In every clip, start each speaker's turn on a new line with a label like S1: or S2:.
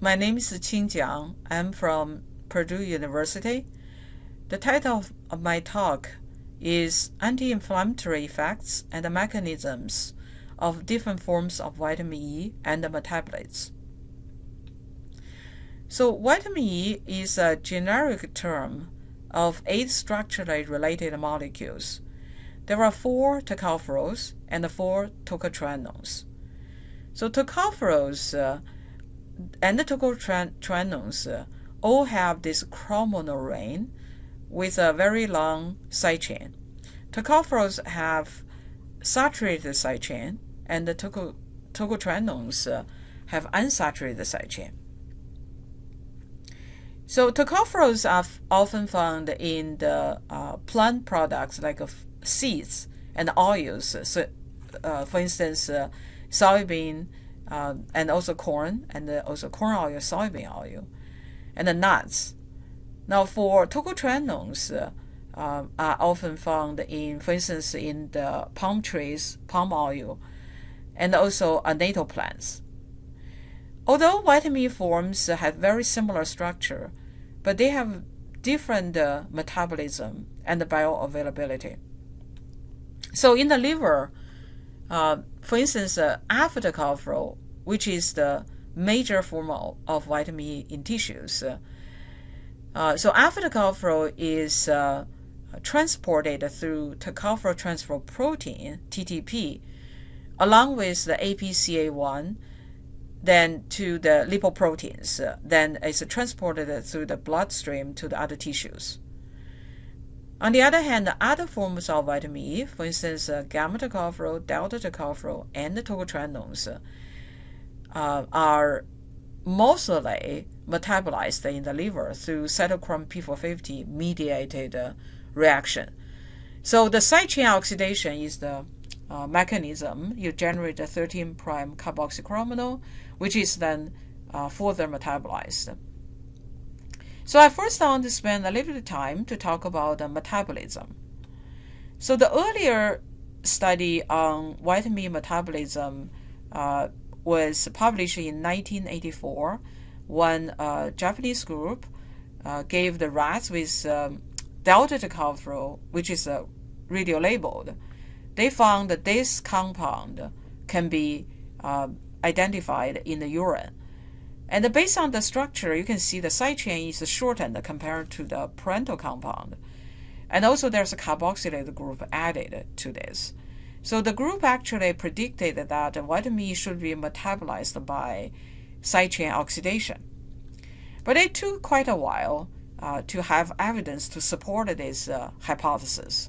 S1: My name is Qing Jiang. I'm from Purdue University. The title of my talk is Anti-inflammatory Effects and the Mechanisms of Different Forms of Vitamin E and the Metabolites. So vitamin E is a generic term of 8 structurally related molecules. There are 4 tocopherols and 4 tocotrienols. So tocopherols and the tocotrienols all have this chromonal ring with a very long side chain. Tocopherols have saturated side chain, and the tocotrienols have unsaturated side chain. So tocopherols are often found in the plant products like seeds and oils. So, for instance, soybean and also corn, and also corn oil, soybean oil, and the nuts. Now, for tocotrienols are often found in, for instance, in the palm trees, palm oil, and also natal plants. Although vitamin E forms have very similar structure, but they have different metabolism and bioavailability. So in the liver, for instance, alpha tocopherol, which is the major form of vitamin E in tissues. So alpha tocopherol is transported through tocopherol transfer protein, TTP, along with the APCA1, then to the lipoproteins. Then it's transported through the bloodstream to the other tissues. On the other hand, other forms of vitamin E, for instance, gamma tocopherol, delta tocopherol, and the tocotrienols, are mostly metabolized in the liver through cytochrome P450 mediated reaction. So the side chain oxidation is the mechanism. You generate a 13' carboxychromanol, which is then further metabolized. So I first want to spend a little bit of time to talk about metabolism. So the earlier study on vitamin E metabolism was published in 1984 when a Japanese group gave the rats with delta tocopherol, which is radiolabeled. They found that this compound can be identified in the urine. And based on the structure, you can see the side chain is shortened compared to the parental compound. And also there's a carboxylated group added to this. So the group actually predicted that vitamin E should be metabolized by side chain oxidation. But it took quite a while to have evidence to support this hypothesis.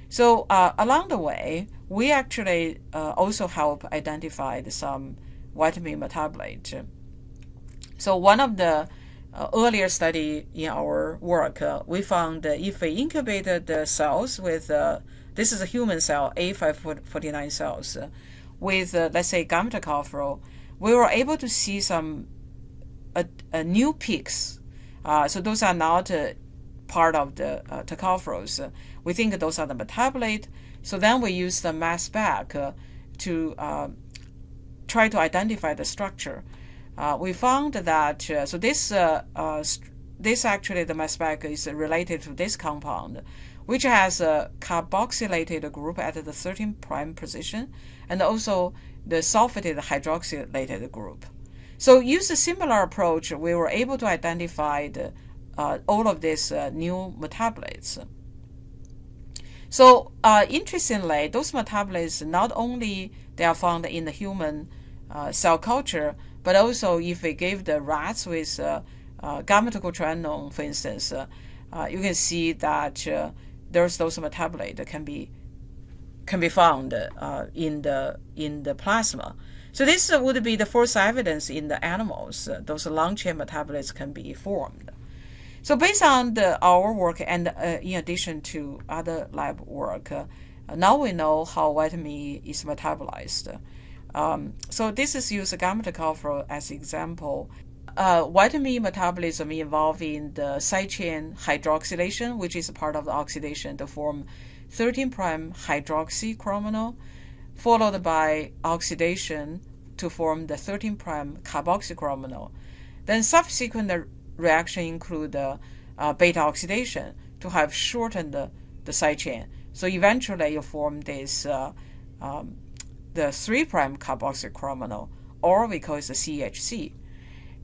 S1: So along the way, we actually also help identify some vitamin metabolite. So one of the earlier study in our work, we found that if we incubated the cells with, this is a human cell, A549 cells, with, let's say, gamma tocopherol, we were able to see some new peaks. So those are not part of the tocopherols. We think those are the metabolite. So then we use the mass spec to try to identify the structure. We found that so this actually the mass spec is related to this compound, which has a carboxylated group at the 13' position, and also the sulfated hydroxylated group. So use a similar approach, we were able to identify all of these new metabolites. So interestingly, those metabolites not only they are found in the human cell culture, but also if we give the rats with gamma tocotrienol, for instance, you can see that there's those metabolites that can be found in the plasma. So this would be the first evidence in the animals those long chain metabolites can be formed. So based on our work and in addition to other lab work, now we know how vitamin E is metabolized. So this is use gamma tocopherol as example. Vitamin E metabolism involving the side chain hydroxylation, which is a part of the oxidation to form 13' hydroxychromanol, followed by oxidation to form the 13' carboxychromanol. Then subsequent reaction include beta oxidation to have shortened the side chain. So eventually you form this the 3' carboxychromanol, or we call it the CHC.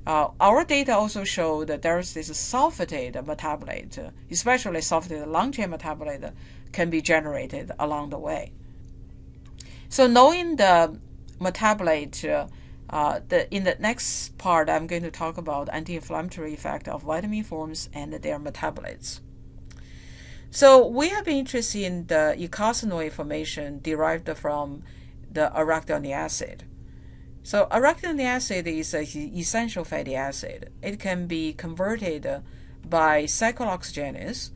S1: Our data also show that there is this sulfated metabolite, especially sulfated long chain metabolite, can be generated along the way. So knowing the metabolite, in the next part, I'm going to talk about anti-inflammatory effect of vitamin forms and their metabolites. So we have been interested in the eicosanoid formation derived from the arachidonic acid. So arachidonic acid is an essential fatty acid. It can be converted by cyclooxygenase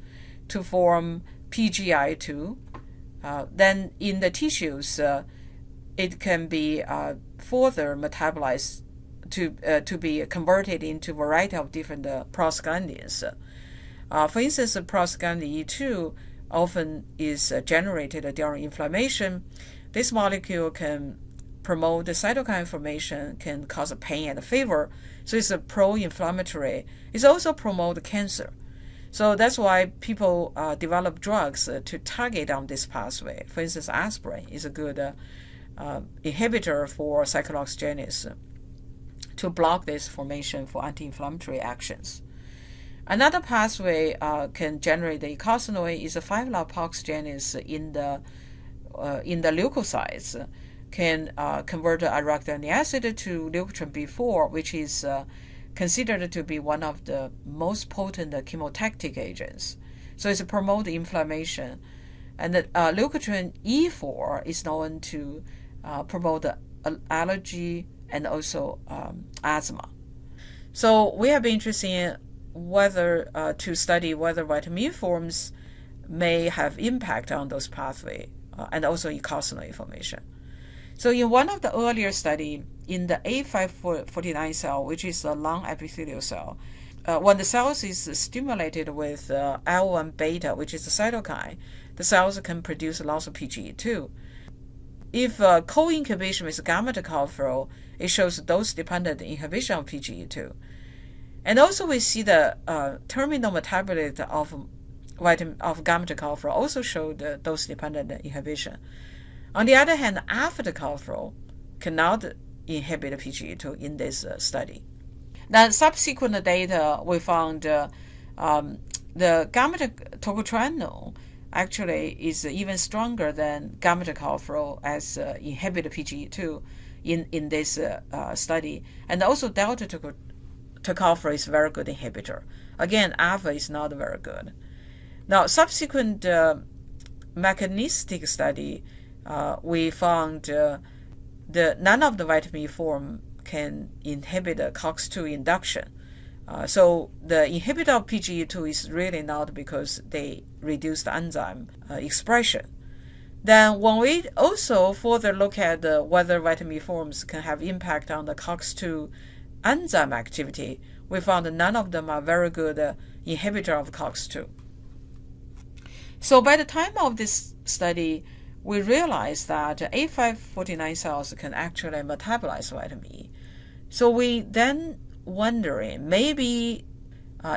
S1: to form PGI2. Then in the tissues, it can be further metabolized to be converted into a variety of different prostaglandins. For instance, prostaglandin E2 often is generated during inflammation. This molecule can promote the cytokine formation, can cause pain and fever. So it's a pro-inflammatory. It also promotes cancer. So that's why people develop drugs to target on this pathway. For instance, aspirin is a good inhibitor for cyclooxygenase to block this formation for anti-inflammatory actions. Another pathway can generate the eicosanoid is a 5-lipoxygenase in the leukocytes, can convert arachidonic acid to leukotriene B4, which is considered to be one of the most potent chemotactic agents. So it's promote inflammation. And the leukotriene E4 is known to promote allergy and also asthma. So we have been interested in whether to study whether vitamin forms may have impact on those pathways and also eicosanoid formation. So in one of the earlier study in the A549 cell, which is a lung epithelial cell, when the cells is stimulated with L1 beta, which is a cytokine, the cells can produce lots of PGE2. If co-inhibition with gamma tocopherol, it shows dose-dependent inhibition of PGE2. And also we see the terminal metabolite of gamma tocopherol also showed dose-dependent inhibition. On the other hand, alpha tocopherol cannot inhibit PGE2 in this study. Now, subsequent data, we found the gamma tocotrienol actually is even stronger than gamma tocopherol as inhibit PGE2 in this study. And also delta tocopherol is a very good inhibitor. Again, alpha is not very good. Now, subsequent mechanistic study, we found none of the vitamin form can inhibit COX-2 induction. So the inhibitor of PGE2 is really not because they reduce the enzyme expression. Then when we also further look at whether vitamin forms can have impact on the COX-2 enzyme activity, we found none of them are very good inhibitor of COX-2. So by the time of this study, we realized that A549 cells can actually metabolize vitamin E. So we then wondering maybe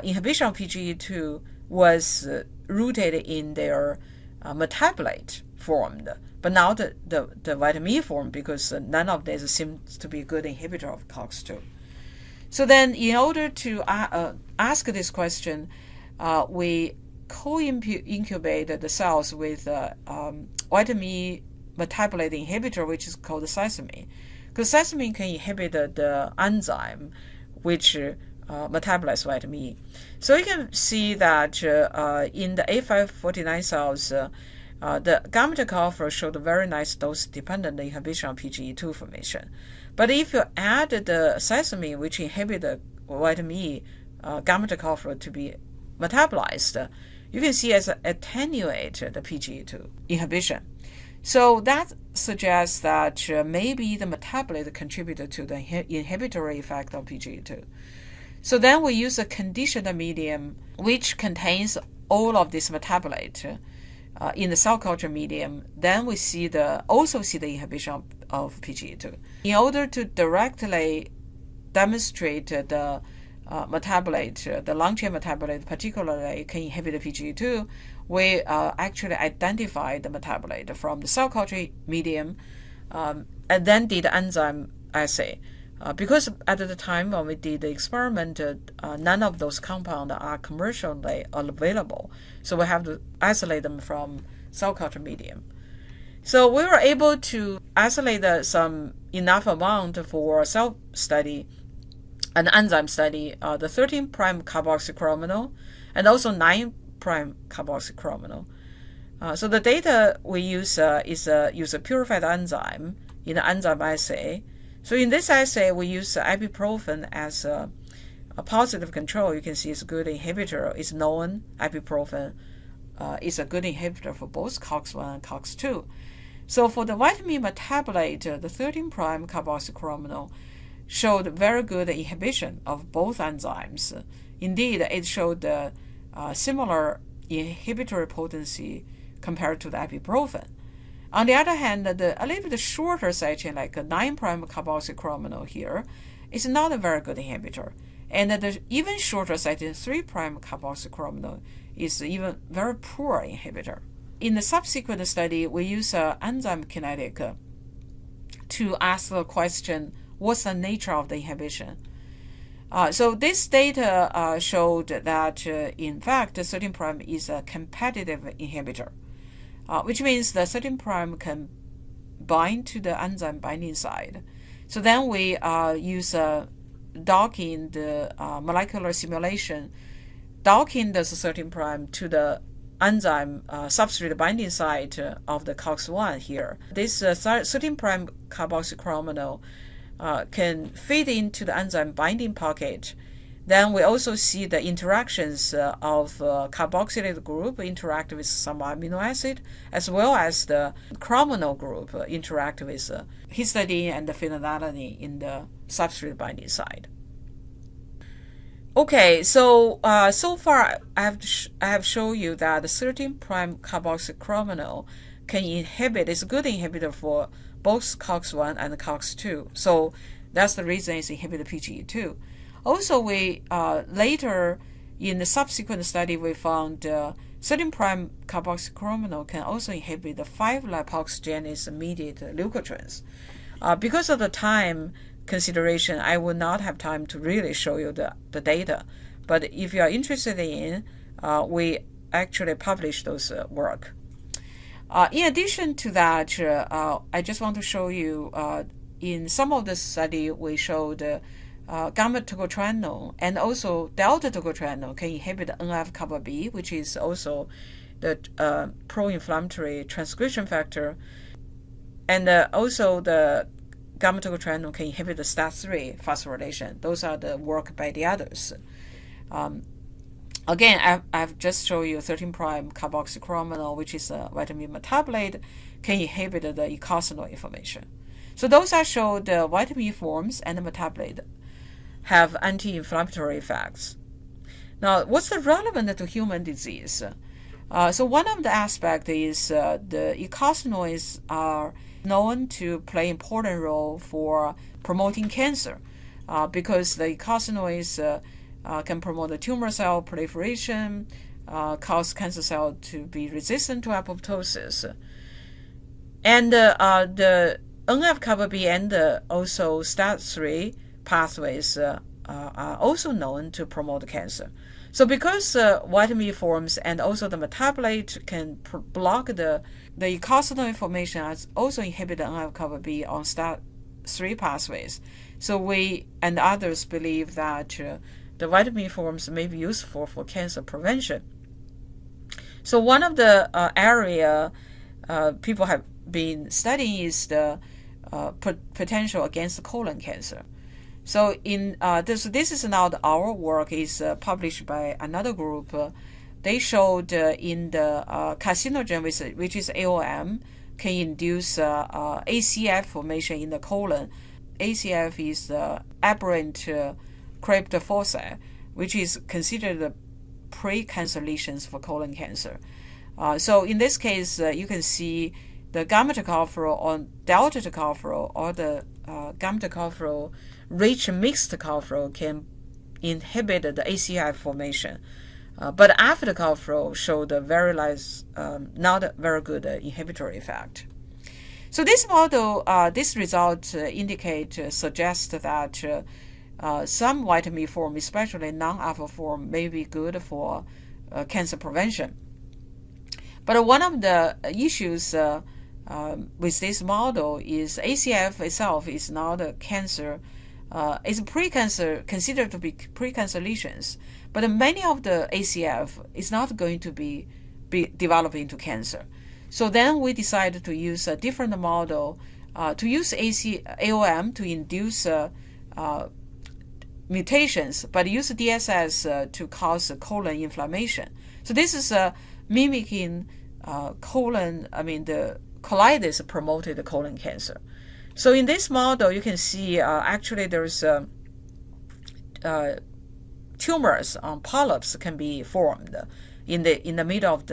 S1: inhibition of PGE2 was rooted in their metabolite formed, but not the vitamin E form, because none of these seems to be a good inhibitor of COX-2. So then in order to ask this question, we co-incubate the cells with vitamin E metabolite inhibitor, which is called sesame. Because sesame can inhibit the enzyme which metabolize vitamin E. So you can see that in the A549 cells, the gamma tocopherol showed a very nice dose-dependent inhibition of PGE2 formation. But if you add the sesame, which inhibit the vitamin E, gamma tocopherol to be metabolized, you can see as attenuate the PGE2 inhibition. So that suggests that maybe the metabolite contributed to the inhibitory effect of PGE2. So then we use a conditioned medium which contains all of this metabolite in the cell culture medium. Then we also see the inhibition of PGE2. In order to directly demonstrate the metabolite, the long chain metabolite particularly can inhibit the PGE2, we actually identified the metabolite from the cell culture medium and then did enzyme assay. Because at the time when we did the experiment, none of those compounds are commercially available. So we have to isolate them from cell culture medium. So we were able to isolate some enough amount for cell study and enzyme study, the 13' carboxychromanol and also 9' carboxychromanol. So the data we use is use a purified enzyme in the enzyme assay. So in this assay, we use ibuprofen as a positive control. You can see it's a good inhibitor. It's known ibuprofen is a good inhibitor for both COX-1 and COX-2. So for the vitamin metabolite, the 13' carboxychromanol showed very good inhibition of both enzymes. Indeed, it showed similar inhibitory potency compared to the ibuprofen. On the other hand, a little bit shorter side chain, like a 9' carboxychromanol here, is not a very good inhibitor. And the even shorter side chain, 3' carboxychromanol, is even very poor inhibitor. In the subsequent study, we use enzyme kinetic to ask the question, what's the nature of the inhibition? So this data showed that, in fact, the 13' is a competitive inhibitor. Which means the 13' can bind to the enzyme binding side. So then we use docking the molecular simulation, docking the 13' to the enzyme substrate binding site of the COX-1 here. This 13' carboxychromanol can fit into the enzyme binding pocket. Then we also see the interactions of carboxylated group interact with some amino acid, as well as the chromanol group interact with histidine and the phenylalanine in the substrate binding side. Okay, so so far I have shown you that the 13' carboxychromanol can inhibit, is a good inhibitor for both COX-1 and COX-2. So that's the reason it's inhibited PGE2. Also, we later in the subsequent study we found 13' carboxychromanol can also inhibit the 5-lipoxygenase mediated leukotrienes. Because of the time consideration, I will not have time to really show you the data. But if you are interested in, we actually publish those work. In addition to that, I just want to show you in some of the study we showed gamma tocotrienol and also delta tocotrienol can inhibit NF-kappa B, which is also the pro-inflammatory transcription factor, and also the gamma tocotrienol can inhibit the STAT3 phosphorylation. Those are the work by the others. Again, I've just shown you 13' carboxychromanol, which is a vitamin metabolite, can inhibit the eicosanoid inflammation. So those are showed the vitamin forms and the metabolite have anti-inflammatory effects. Now, what's the relevant to human disease? So one of the aspects is the eicosanoids are known to play important role for promoting cancer because the eicosanoids can promote the tumor cell proliferation, cause cancer cell to be resistant to apoptosis. And the NF-kappa B and also STAT3 pathways are also known to promote cancer. So because vitamin forms and also the metabolite can block the eicosanoid inflammation, as also inhibit the NF-kappa B on STAT3 pathways. So we and others believe that the vitamin forms may be useful for cancer prevention. So one of the area people have been studying is the potential against colon cancer. So in this is now our work is published by another group. They showed in the carcinogen, which is AOM, can induce ACF formation in the colon. ACF is aberrant cryptophoci, which is considered the pre-cancer lesions for colon cancer. So in this case, you can see the gamma tocopherol or delta tocopherol or the gamma tocopherol rich mixed tocopherol can inhibit the ACF formation. But after the cow showed a very less, not a very good inhibitory effect. So this model, this result suggest that some vitamin form, especially non-alpha form, may be good for cancer prevention. But one of the issues with this model is ACF itself is not a cancer. It's pre-cancer, considered to be pre-cancer lesions, but many of the ACF is not going to be developed into cancer. So then we decided to use a different model, to use AOM to induce mutations, but use DSS to cause colon inflammation. So this is mimicking the colitis promoted colon cancer. So in this model, you can see actually there's tumors on polyps can be formed in the middle of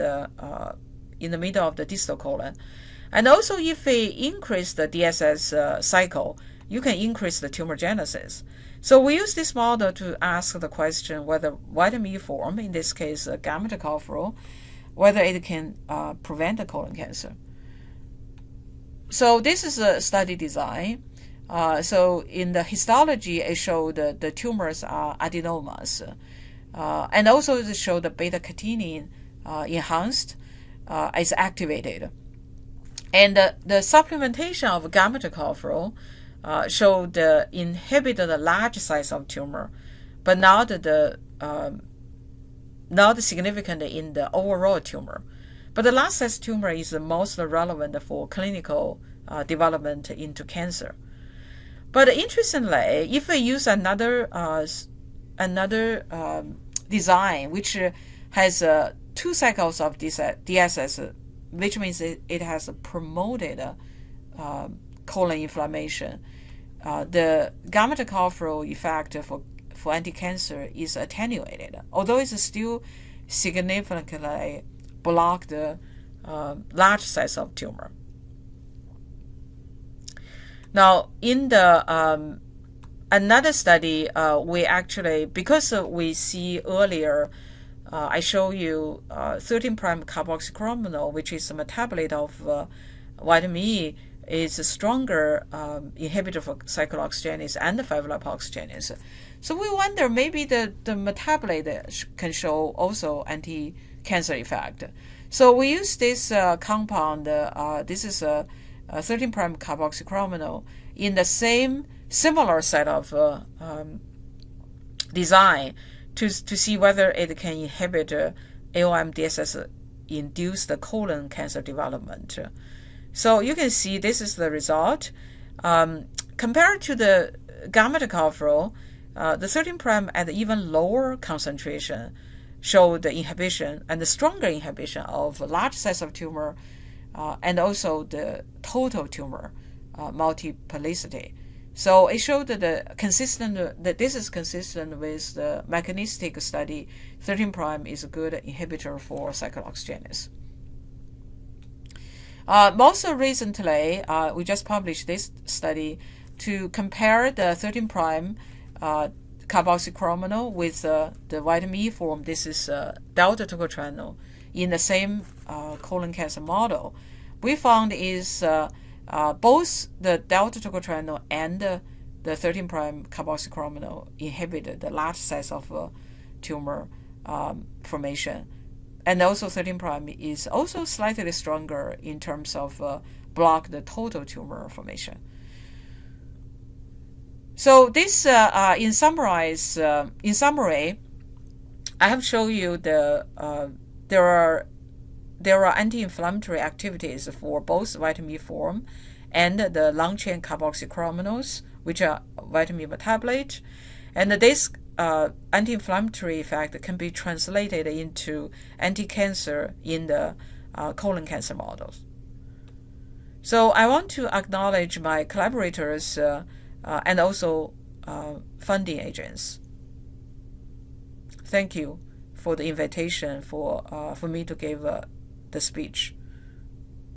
S1: the distal colon, and also if we increase the DSS cycle, you can increase the tumorigenesis. So we use this model to ask the question whether vitamin E form, in this case gamma tocopherol, whether it can prevent the colon cancer. So this is a study design. So in the histology, it showed the tumors are adenomas, and also it showed the beta-catenin enhanced is activated. And the supplementation of gamma tocopherol showed inhibited the large size of tumor, but not significant in the overall tumor. But the large size tumor is the most relevant for clinical development into cancer. But interestingly, if we use another design which has 2 cycles of DSS, which means it has promoted colon inflammation, the gamma tocopherol effect for anti-cancer is attenuated, although it's still significantly block the large size of tumor. Now, in the another study, we actually, because we see earlier, I show you 13' carboxychrominol, which is a metabolite of vitamin E, is a stronger inhibitor for cyclooxygenase and the 5-lipoxygenase. So we wonder maybe the metabolite can show also anti-cancer effect. So we use this compound, this is a 13' carboxychrominol, in the similar set of design to see whether it can inhibit AOM-DSS induced colon cancer development. So you can see this is the result. Compared to the gamma tocopherol, the 13' at even lower concentration showed the inhibition and the stronger inhibition of large size of tumor and also the total tumor multiplicity. So it showed that this is consistent with the mechanistic study. 13' is a good inhibitor for cyclooxygenase. Most recently, we just published this study to compare the 13' carboxychrominol with the vitamin E form. This is delta tocotrienol in the same colon cancer model. We found is both the delta tocotrienol and the 13' carboxychrominol inhibited the large size of tumor formation. And also 13' is also slightly stronger in terms of block the total tumor formation. So this, in summary, I have shown you there are anti-inflammatory activities for both vitamin E form and the long-chain carboxychrominols, which are vitamin metabolite, and this anti-inflammatory effect can be translated into anti-cancer in the colon cancer models. So I want to acknowledge my collaborators and also funding agents. Thank you for the invitation for me to give the speech.